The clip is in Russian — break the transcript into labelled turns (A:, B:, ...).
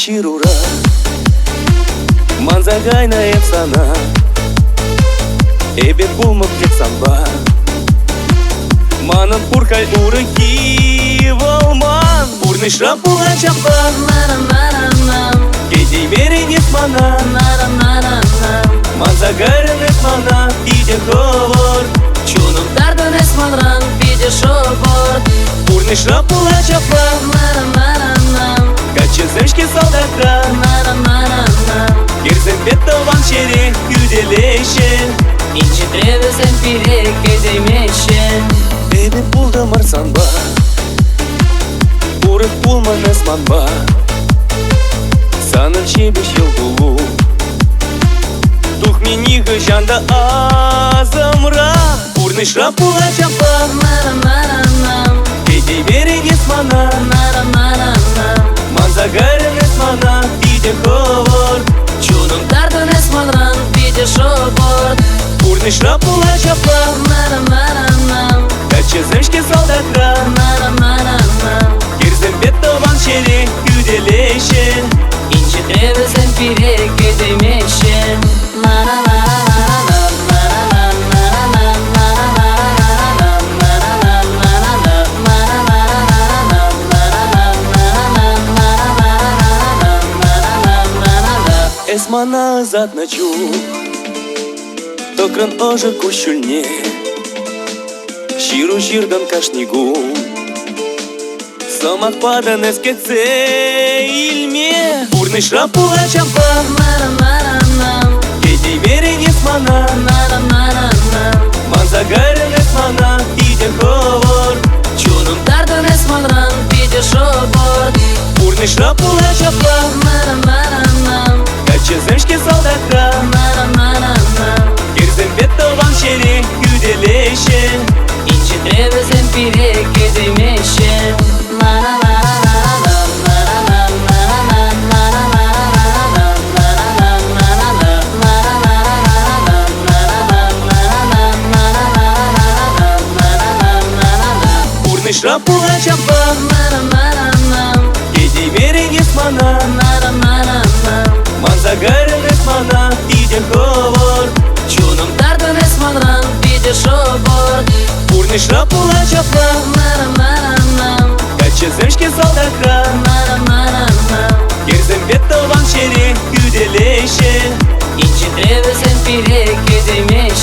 A: чирура Манзагайна эпсана Эбет булмып кексанба Манын пуркай урыки волман Бурный шрапула чапа Кедей берен есмана Манзагайрын эсмана Пиде ховор
B: Чунун дардын эсманран Пиде шобор
A: Бурный шрапула чапа Качеземшке солдатра Керзем беттован чере Юделешен
B: Инчи тревесен пире Кедеймешен
A: Эбет булда марсанба Урык булман эсманба Санын чебеш ел булу Дух менигі жанда азымра Бурный шрапула чапа Кедей берен есмана Манзагайрын эсмана Пиде ховор
B: Чунун дардын эсманран Пиде шобор
A: Бурный шрапула чапа Качеземшке солдатра Керзем беттован чере Юделешен
B: Инчи тревесен пире Кедеймешен
A: Эсмана зад ночу Токран ожы кущульне Ширу ширдан кашнигу Сомак падан эскетсе илме Бурный шрапула чапа Кедей берен есмана Манзагайрын эсмана Пиде ховор
B: Чунун дардын эсманран Пиде шобор
A: Бурный шрапула чапа Качеземшке солдатра Керзем беттован чере Юделешен
B: Инчи тревесен пире Кедеймешен
A: Бурный шрапула чапа Кедей берен есмана Манзагайрын эсмана Пиде ховор
B: Чунун дардын эсманран Пиде шобор
A: Бурный шрапула чапа Качеземшке солдатра Керзем беттован чере Юделешен
B: Инчи тревесен пире Кедеймешен